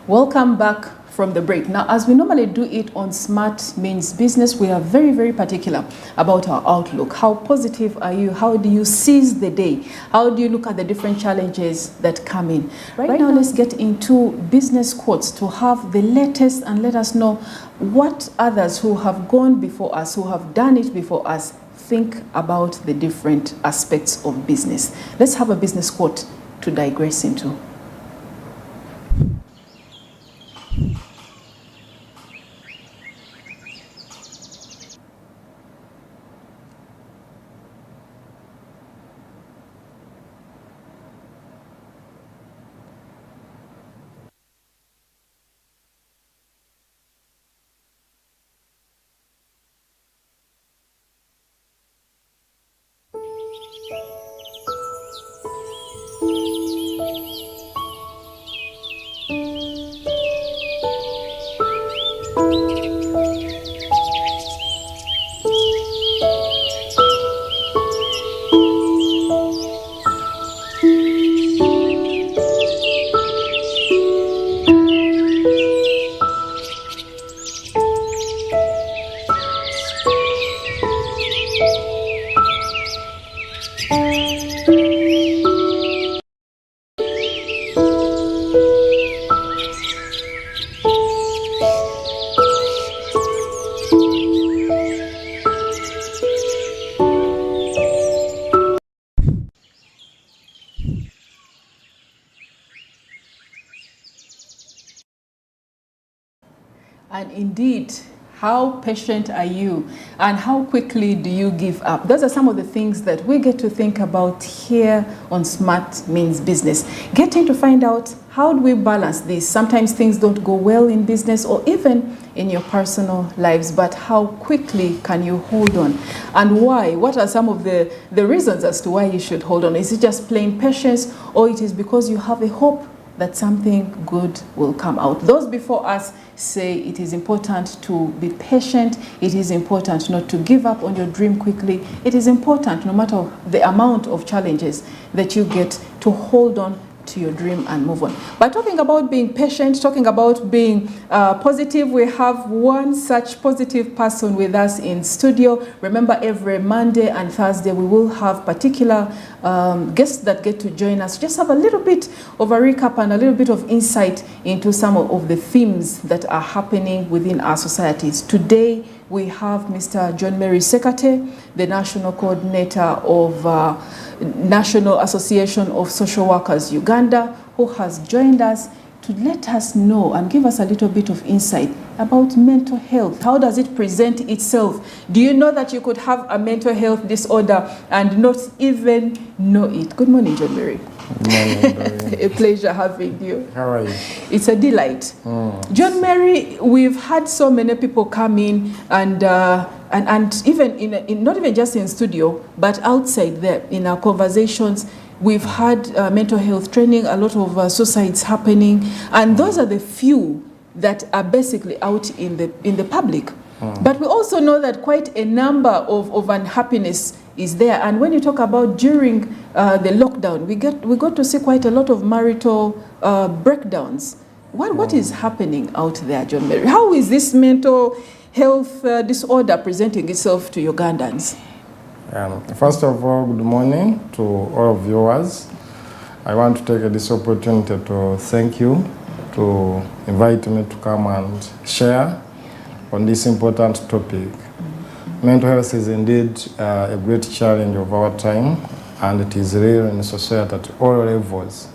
Welcome back from the break. Now, as we normally do it on Smart Means Business, we are very, very particular about our outlook. How positive are you? How do you seize the day? How do you look at the different challenges that come in? Right now, let's get into business quotes to have the latest and let us know what others who have gone before us, who have done it before us, think about the different aspects of business. Let's have a business quote to digress into. And indeed, how patient are you and how quickly do you give up? Those are some of the things that we get to think about here on Smart Means Business. Getting to find out how do we balance this. Sometimes things don't go well in business or even in your personal lives, but how quickly can you hold on? And why? What are some of the reasons as to why you should hold on? Is it just plain patience, or it is because you have a hope that something good will come out? Those before us say it is important to be patient. It is important not to give up on your dream quickly. It is important, no matter the amount of challenges that you get, to hold on to your dream and move on. By talking about being patient, talking about being positive, we have one such positive person with us in studio. Remember, every Monday and Thursday we will have particular guests that get to join us. Just have a little bit of a recap and a little bit of insight into some of the themes that are happening within our societies. Today we have Mr. John Mary Sekate, the National Coordinator of National Association of Social Workers Uganda, who has joined us to let us know and give us a little bit of insight about mental health. How does it present itself? Do you know that you could have a mental health disorder and not even know it? Good morning, John Mary. Good morning. A pleasure having you. How are you? It's a delight. John Mary, we've had so many people come in and even in not even just in studio, but outside there in our conversations, we've had mental health training, a lot of suicides happening, and those are the few that are basically out in the public. But we also know that quite a number of unhappiness is there. And when you talk about during the lockdown, we got to see quite a lot of marital breakdowns. What is happening out there, John Mary? How is this mental health disorder presenting itself to Ugandans? First of all, good morning to all of viewers. I want to take this opportunity to thank you to invite me to come and share on this important topic. Mental health is indeed a great challenge of our time, and it is real in society at all levels,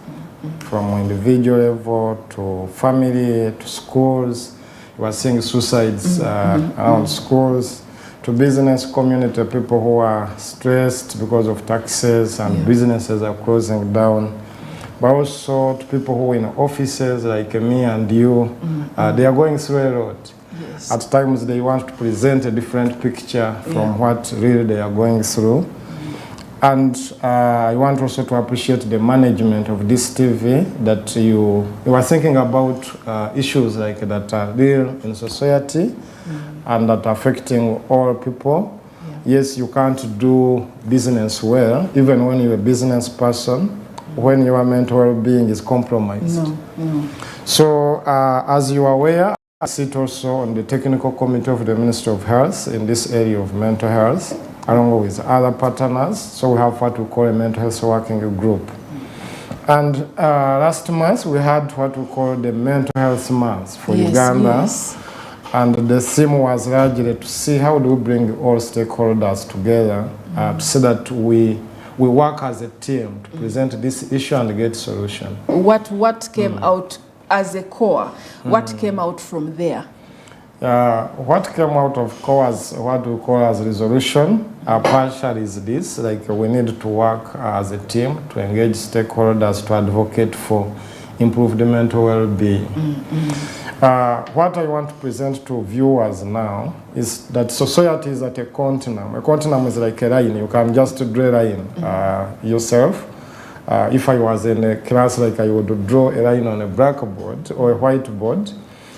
from individual level to family to schools. We are seeing suicides around schools, to business community, people who are stressed because of taxes and businesses are closing down. But also to people who are in offices like me and you, they are going through a lot. Yes. At times they want to present a different picture from what really they are going through. And I want also to appreciate the management of DSTV, that you are thinking about issues like that are real in society and that are affecting all people. Yes, you can't do business well, even when you're a business person, when your mental well-being is compromised. No. So as you are aware, I sit also on the technical committee of the Ministry of Health in this area of mental health, along with other partners. So we have what we call a mental health working group. And last month we had what we call the Mental Health Month for Uganda. Yes. And the theme was largely to see how do we bring all stakeholders together to see that we work as a team to present this issue and get solution. What came out as a core? What came out from there? What came out of core as what we call as resolution, partial is this, like we need to work as a team to engage stakeholders to advocate for improved mental well-being. What I want to present to viewers now is that society is at a continuum. A continuum is like a line. You can just draw a line yourself. If I was in a class, like I would draw a line on a blackboard or a whiteboard,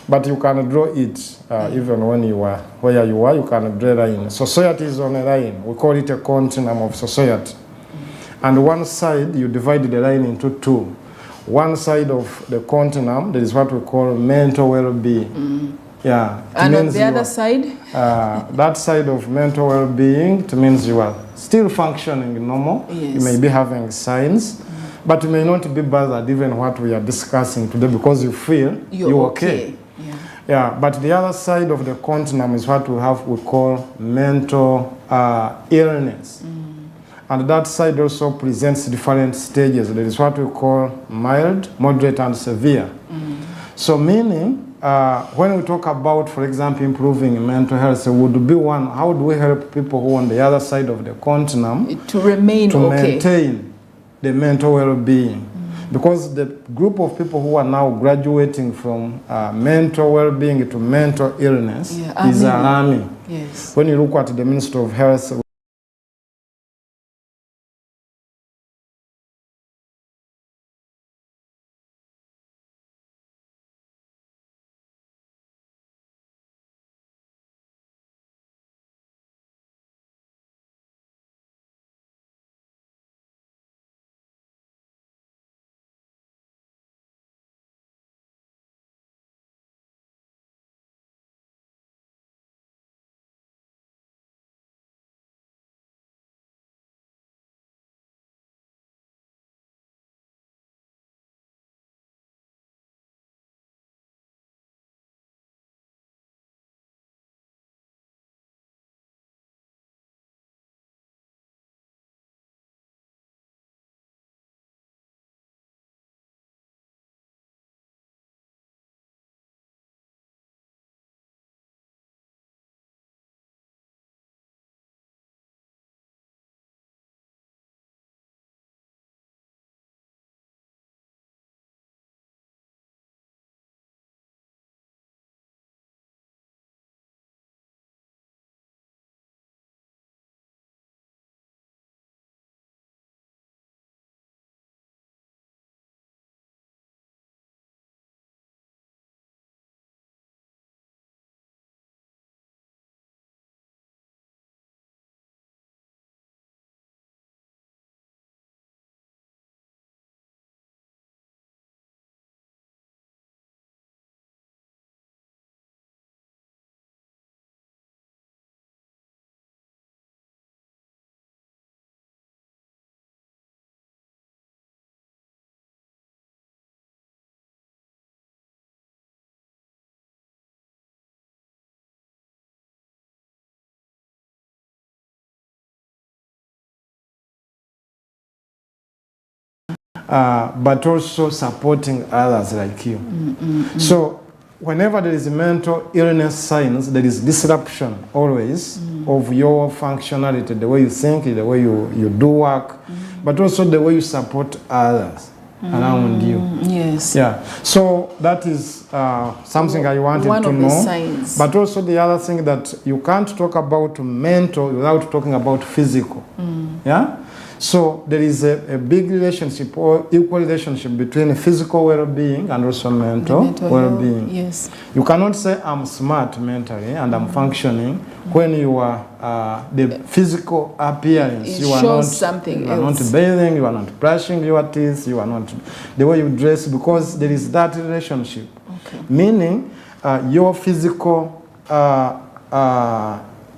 but you can draw it even when you are where you are, you can draw a line. Society is on a line. We call it a continuum of society. And one side, you divide the line into two. One side of the continuum, there is what we call mental well-being. Yeah. And on the other side? That side of mental well-being, it means you are still functioning normal. Yes. You may be having signs, but you may not be bothered even what we are discussing today because you feel you're okay. Yeah, but the other side of the continuum is what we call mental illness. And that side also presents different stages. There is what we call mild, moderate, and severe. So meaning, when we talk about, for example, improving mental health, it would be one, how do we help people who are on the other side of the continuum to maintain the mental well-being? Because the group of people who are now graduating from mental well-being to mental illness is alarming. Yes. When you look at the Ministry of Health, but also supporting others like you. So whenever there is mental illness signs, there is disruption always of your functionality, the way you think, the way you do work, but also the way you support others around you. Yes. Yeah. So that is something I wanted to know. The signs. But also the other thing that you can't talk about mental without talking about physical. Yeah. So there is a big relationship or equal relationship between physical well-being and also mental well-being. Yes. You cannot say I'm smart mentally and I'm functioning when you are the physical appearance. You are not something you are not bathing, you are not brushing your teeth, you are not the way you dress, because there is that relationship. Okay. Meaning your physical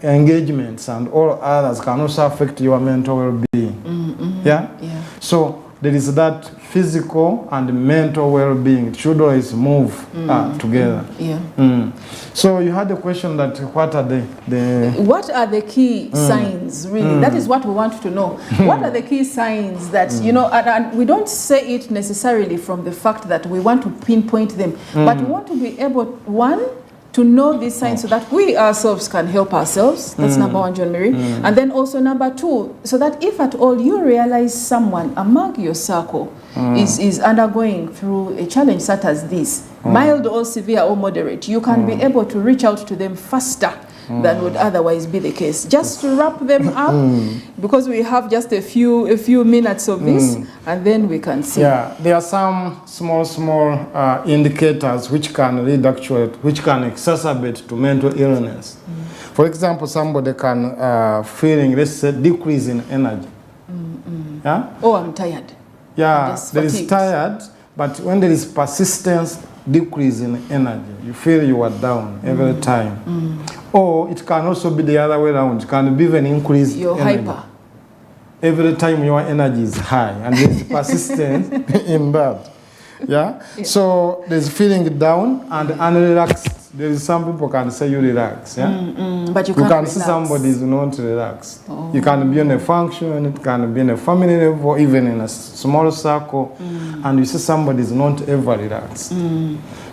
engagements and all others can also affect your mental well-being. Yeah? So there is that physical and mental well-being. It should always move together. So you had a question that what are the key signs, really? That is what we want to know. What are the key signs that, you know, and we don't say it necessarily from the fact that we want to pinpoint them, but we want to be able, one, to know these signs so that we ourselves can help ourselves. That's number one, John Mary. And then also number two, so that if at all you realize someone among your circle is undergoing through a challenge such as this, mild or severe or moderate, you can be able to reach out to them faster than would otherwise be the case. Just to wrap them up, because we have just a few minutes of this, and then we can see. Yeah, there are some small indicators which can lead which can exacerbate to mental illness. For example, somebody can feeling, let's say, decrease in energy. Yeah? Oh, I'm tired. Yeah, there is tired, but when there is persistence, decrease in energy, you feel you are down every time. Or it can also be the other way around. It can be even increase. You're hyper. Every time your energy is high, and there's persistence in that. Yeah? So there's feeling down and unrelaxed. There is some people can say you relax. Yeah? But you can see somebody is not relaxed. You can be in a function, it can be in a family level, even in a small circle, and you see somebody is not ever relaxed.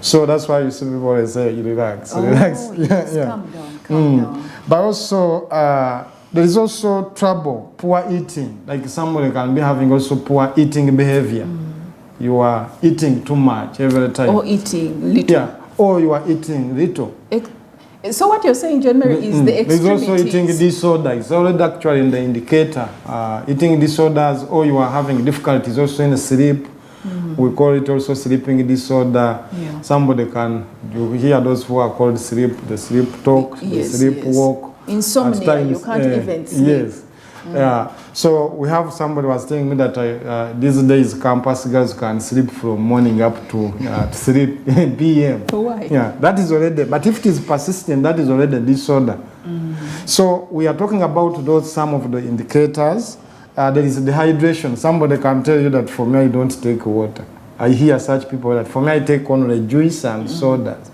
So that's why you see people always say you relax, relax. Yes, calm down. But also there is also trouble, poor eating. Like somebody can be having also poor eating behavior. You are eating too much every time. Or eating little. Yeah. Or you are eating little. So what you're saying, John Mary, is the extremities. There's also eating disorder. It's already actually in the indicator. Eating disorders, or you are having difficulties also in sleep. We call it also sleeping disorder. Somebody can, you hear those who are called the sleep talk, the sleep walk. Insomnia, times, you can't even sleep. Yes. So we have somebody was telling me that these days campus girls can sleep from morning up to 3 p.m. Why? Yeah, that is already, but if it is persistent, that is already a disorder. So we are talking about those, some of the indicators. There is dehydration. Somebody can tell you that for me I don't take water. I hear such people that for me I take only juice and sodas.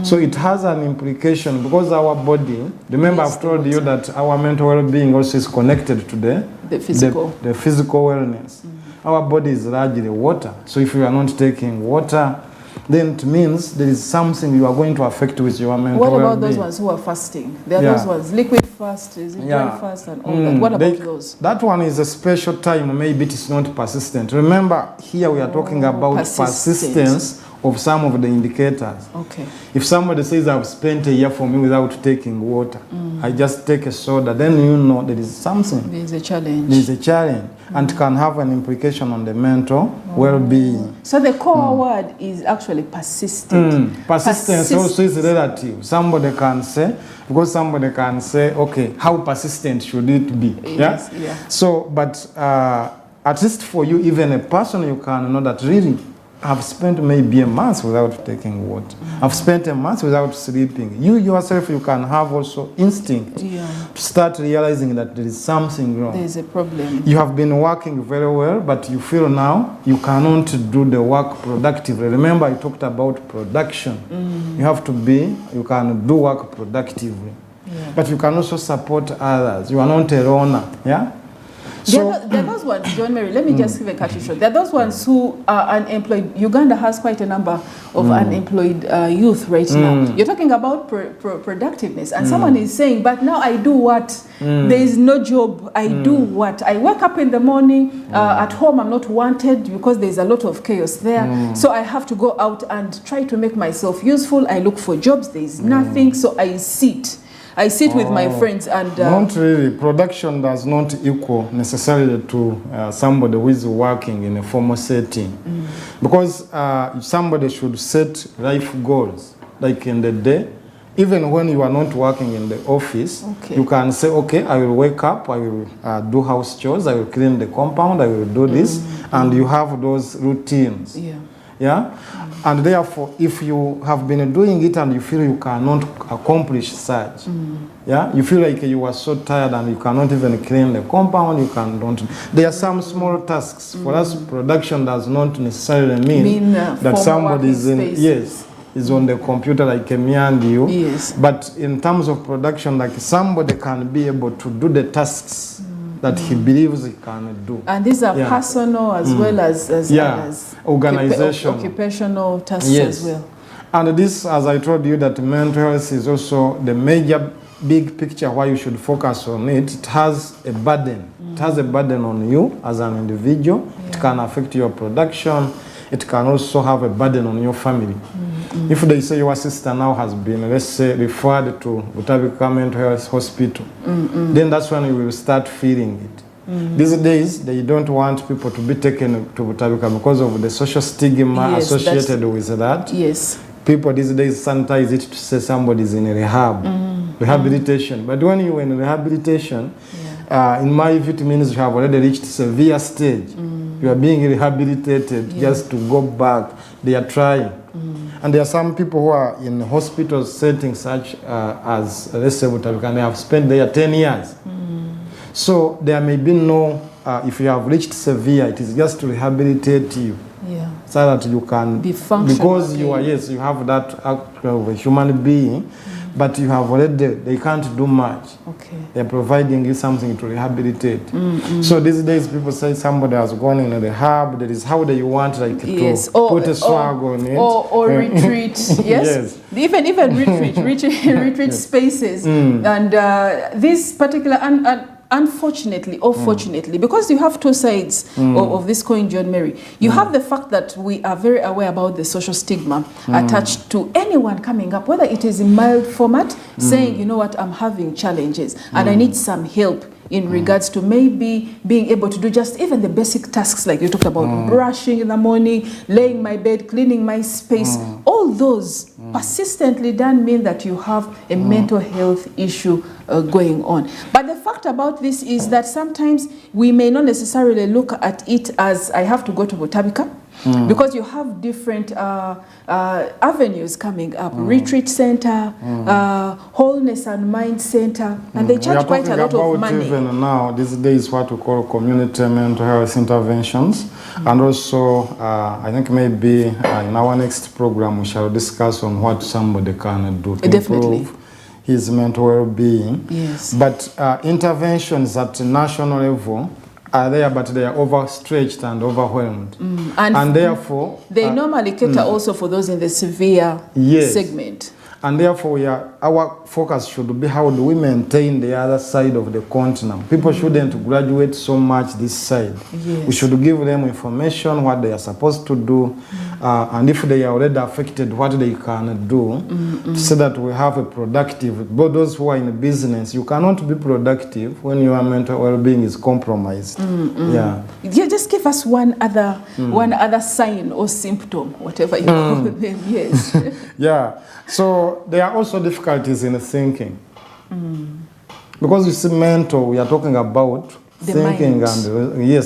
So it has an implication because our body, remember I've told you that our mental well-being also is connected to the physical wellness. Our body is largely water. So if you are not taking water, then it means there is something you are going to affect with your mental well-being. What about those ones who are fasting? There are those ones, liquid fast, is it dry fast and all that? What about those? That one is a special time, maybe it is not persistent. Remember, here we are talking about persistence of some of the indicators. Okay. If somebody says I've spent a year for me without taking water, I just take a soda, then you know there is something. There is a challenge. There is a challenge, and can have an implication on the mental well-being. So the core word is actually persistent. Persistence also is relative. Somebody can say, because somebody can say, okay, how persistent should it be? Yes, So, but at least for you, even a person, you can know that really, I've spent maybe a month without taking water. I've spent a month without sleeping. You yourself, you can have also instinct to start realizing that there is something wrong. There's a problem. You have been working very well, but you feel now you cannot do the work productively. Remember, I talked about production. You have to be, you can do work productively. But you can also support others. You are not a loner. Yeah? So, there are those ones, John Mary, let me just even cut you short. There are those ones who are unemployed. Uganda has quite a number of unemployed youth right now. You're talking about productiveness, and someone is saying, but now I do what? There is no job. I do what? I wake up in the morning, at home I'm not wanted because there's a lot of chaos there. So I have to go out and try to make myself useful. I look for jobs, there is nothing, so I sit. I sit with my friends and... not really. Production does not equal necessarily to somebody who is working in a formal setting. Because somebody should set life goals, like in the day. Even when you are not working in the office, you can say, okay, I will wake up, I will do house chores, I will clean the compound, I will do this, and you have those routines. Yeah? And therefore, if you have been doing it and you feel you cannot accomplish such, yeah, you feel like you are so tired and you cannot even clean the compound, you cannot. There are some small tasks. For us, production does not necessarily mean that somebody is in, is on the computer like me and you. Yes. But in terms of production, like somebody can be able to do the tasks that he believes he can do. And these are personal as well as organizational, occupational tasks as well. And this, as I told you, that mental health is also the major big picture why you should focus on it. It has a burden. It has a burden on you as an individual. It can affect your production. It can also have a burden on your family. If they say your sister now has been, let's say, referred to GOTV Mental Health Hospital, then that's when you will start feeling it. These days, they don't want people to be taken to GOTV because of the social stigma associated with that. Yes. People these days sanitize it to say somebody is in rehabilitation. But when you are in rehabilitation, in my view, it means you have already reached severe stage. You are being rehabilitated just to go back. They are trying. And there are some people who are in hospital settings such as, let's say, GOTV, and they have spent there 10 years. So there may be no, if you have reached severe, it is just to rehabilitate you. So that you can be functional. Because you are, you have that act of a human being, but you have already, they can't do much. They're providing you something to rehabilitate. So these days people say somebody has gone in a rehab, that is how they want to put a swag on it. Or retreat, Even retreat spaces. And this particular, unfortunately or fortunately, because you have two sides of this coin, John Mary, you have the fact that we are very aware about the social stigma attached to anyone coming up, whether it is in mild format, saying, you know what, I'm having challenges and I need some help in regards to maybe being able to do just even the basic tasks like you talked about, brushing in the morning, laying my bed, cleaning my space. All those persistently don't mean that you have a mental health issue going on. But the fact about this is that sometimes we may not necessarily look at it as I have to go to GOTV, because you have different avenues coming up. Retreat center, wholeness and mind center, and they charge quite a lot of money. Even now, these days, what we call community mental health interventions. And also, I think maybe in our next program, we shall discuss on what somebody can do to improve his mental well-being. But interventions at national level are there, but they are overstretched and overwhelmed. And therefore... They normally cater also for those in the severe segment. And therefore, our focus should be how do we maintain the other side of the continent. People shouldn't graduate so much this side. We should give them information, what they are supposed to do, and if they are already affected, what they can do, so that we have a productive, but those who are in business, you cannot be productive when your mental well-being is compromised. Just give us one other sign or symptom, whatever you call them. So there are also difficulties in thinking. Because you see mental, we are talking about the thinking mind.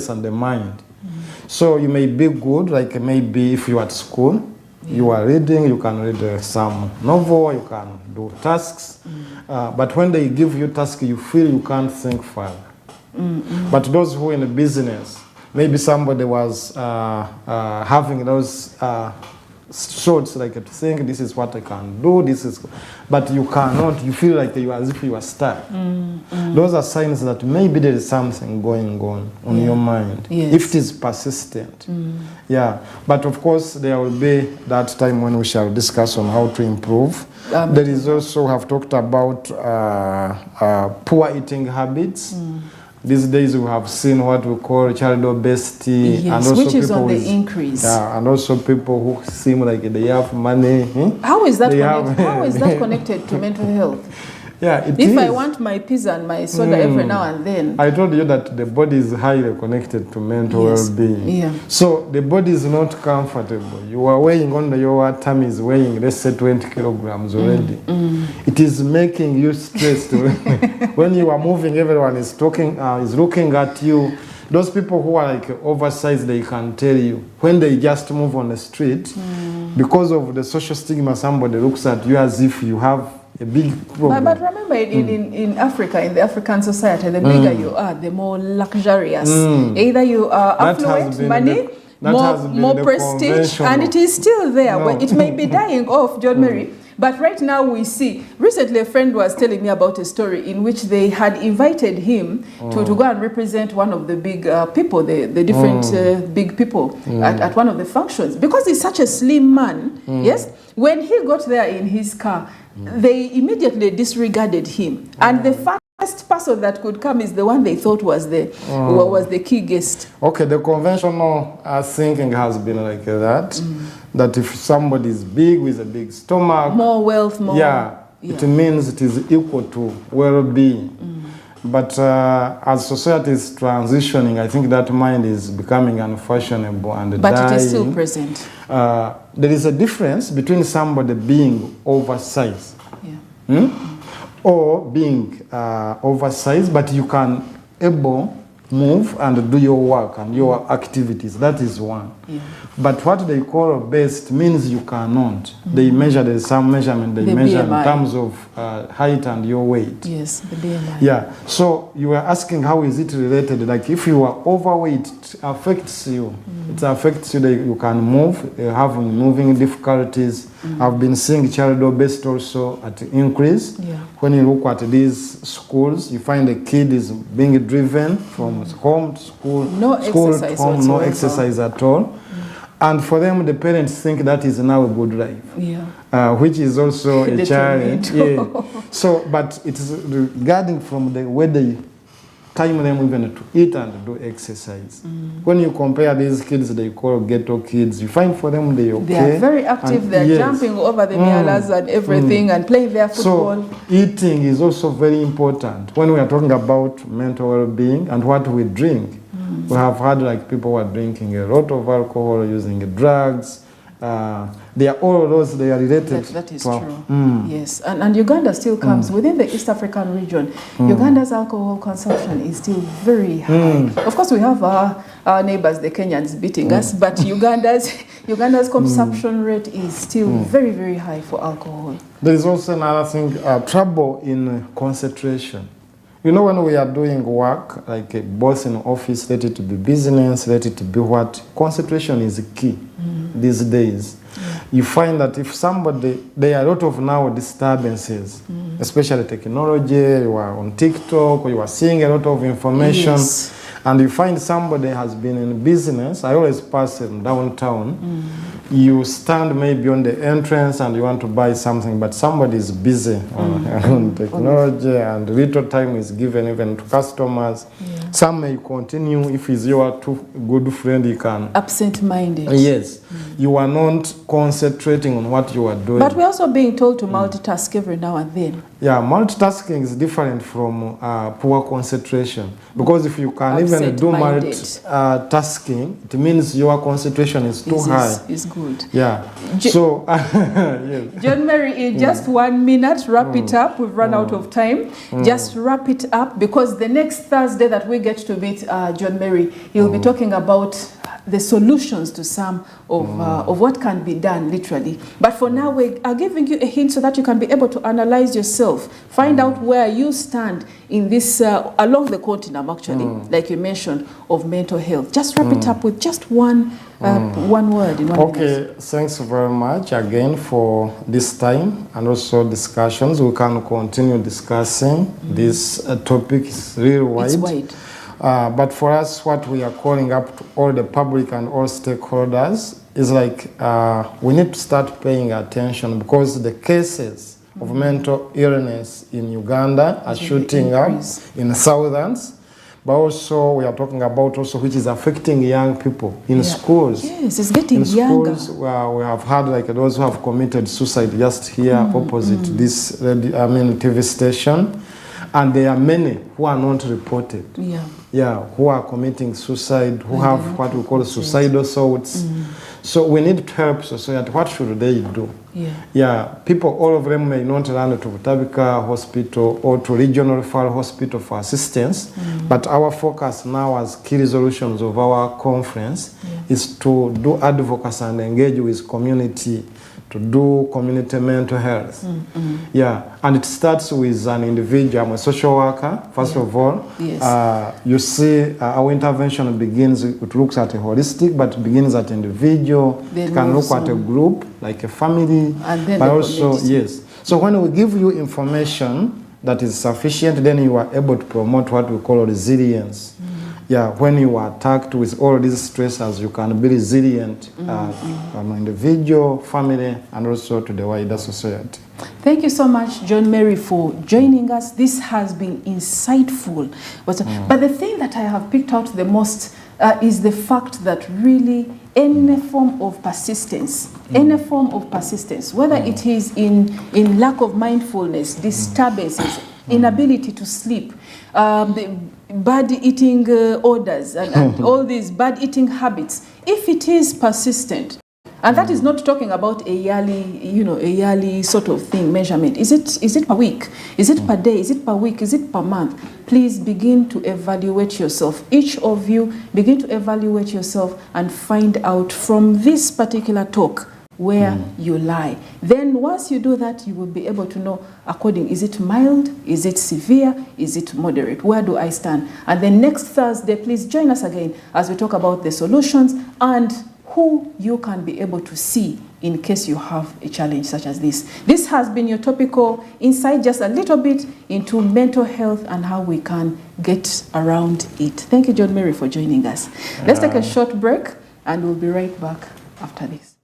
And the mind. So you may be good, like maybe if you are at school, you are reading, you can read some novel, you can do tasks. But when they give you tasks, you feel you can't think further. But those who are in business, maybe somebody was having those thoughts like to think this is what I can do, this is, but you cannot, you feel like you are as if you are stuck. Those are signs that maybe there is something going on your mind, if it is persistent. But of course there will be that time when we shall discuss on how to improve. There is also, we have talked about poor eating habits. These days we have seen what we call child obesity, and also which is on the increase. And also people who seem like they have money. How is that connected? How is that connected to mental health? Yeah, if I want my pizza and my soda every now and then. I told you that the body is highly connected to mental well-being. Yeah. So the body is not comfortable. You are weighing your tummy is weighing, let's say 20 kilograms already. It is making you stressed. When you are moving, everyone is talking, is looking at you. Those people who are like oversized, they can tell you when they just move on the street, because of the social stigma, somebody looks at you as if you have a big problem. But remember, in Africa, in the African society, the bigger you are, the more luxurious. Either you are affluent, money, more prestige, and it is still there. Well, it may be dying off, John Mary. But right now we see, recently a friend was telling me about a story in which they had invited him to go and represent one of the big people, the different big people at one of the functions. Because he's such a slim man, yes, when he got there in his car, they immediately disregarded him. And the first person that could come is the one they thought was the key guest. Okay, the conventional thinking has been like that. That if somebody is big with a big stomach, more wealth, more, it means it is equal to well-being. But as society is transitioning, I think that mind is becoming unfashionable and dying. But it is still present. There is a difference between somebody being oversized or being oversized, but you can move and do your work and your activities. That is one. But what they call obese means you cannot. They measure, there is some measurement they measure BMI. In terms of height and your weight. Yes, the BMI. Yeah. So you were asking how is it related? Like if you are overweight, it affects you. It affects you that you can move, having moving difficulties. I've been seeing child obesity also at increase. When you look at these schools, you find the kid is being driven from home to school, school to home, no exercise at all. And for them, the parents think that is now a good life, which is also a challenge. So, but it is regarding from the way they time them even to eat and do exercise. When you compare these kids, they call ghetto kids, you find for them they are very active, they're jumping over the mialas and everything and playing their football. So eating is also very important when we are talking about mental well-being and what we drink. We have had like people who are drinking a lot of alcohol, using drugs. They are all those, they are related. That is true. Yes, and Uganda still comes within the East African region. Uganda's alcohol consumption is still very high. Of course, we have our neighbors, the Kenyans, beating us, but Uganda's consumption rate is still very, very high for alcohol. There is also another thing, trouble in concentration. You know, when we are doing work, like a boss in office, let it be business, let it be what, concentration is key these days. You find that if somebody, there are a lot of now disturbances, especially technology, you are on TikTok, or you are seeing a lot of information, and you find somebody has been in business. I always pass in downtown. You stand maybe on the entrance and you want to buy something, but somebody is busy on technology and little time is given even to customers. Some may continue. If he's your too good friend, you can. Absent-minded. Yes. You are not concentrating on what you are doing. But we're also being told to multitask every now and then. Yeah, multitasking is different from poor concentration. Because if you can even do multitasking, it means your concentration is too high. Is good. Yeah. So, yes. John Mary, in just 1 minute, wrap it up. We've run out of time. Just wrap it up, because the next Thursday that we get to meet John Mary, he'll be talking about the solutions to some of what can be done, literally. But for now, we are giving you a hint so that you can be able to analyze yourself, find out where you stand in this, along the continuum, actually, like you mentioned, of mental health. Just wrap it up with just one word in 1 minute. Okay, thanks very much again for this time and also discussions. We can continue discussing this topic. Is really wide. It's wide. But for us, what we are calling up to all the public and all stakeholders is like we need to start paying attention, because the cases of mental illness in Uganda are shooting up in thousands. but also we are talking about also which is affecting young people in schools. Yes, it's getting in younger. schools where we have had like those who have committed suicide just here opposite this TV station, and there are many who are not reported. Who are committing suicide, who have what we call suicidal thoughts. So we need to help society. What should they do? People, all of them may not run to Butabika Hospital or to regional referral hospital for assistance, but our focus now as key resolutions of our conference is to do advocacy and engage with community, to do community mental health. And it starts with an individual. I'm a social worker, first of all. You see, our intervention begins, it looks at a holistic, but begins at individual. It can look at a group, like a family, and then but also, So when we give you information that is sufficient, then you are able to promote what we call resilience. When you are attacked with all these stressors, you can be resilient from an individual, family, and also to the wider society. Thank you so much, John Mary, for joining us. This has been insightful. But the thing that I have picked out the most is the fact that really any form of persistence, whether it is in lack of mindfulness, disturbances, inability to sleep, bad eating orders, and all these bad eating habits, if it is persistent, and that is not talking about a yearly sort of thing, measurement. Is it per week? Is it per day? Is it per week? Is it per month? Please begin to evaluate yourself. Each of you begin to evaluate yourself and find out from this particular talk where you lie. Then once you do that, you will be able to know is it mild, is it severe, is it moderate, where do I stand? And then next Thursday, please join us again as we talk about the solutions and who you can be able to see in case you have a challenge such as this. This has been your topical insight, just a little bit into mental health and how we can get around it. Thank you, John Mary, for joining us. Let's take a short break and we'll be right back after this.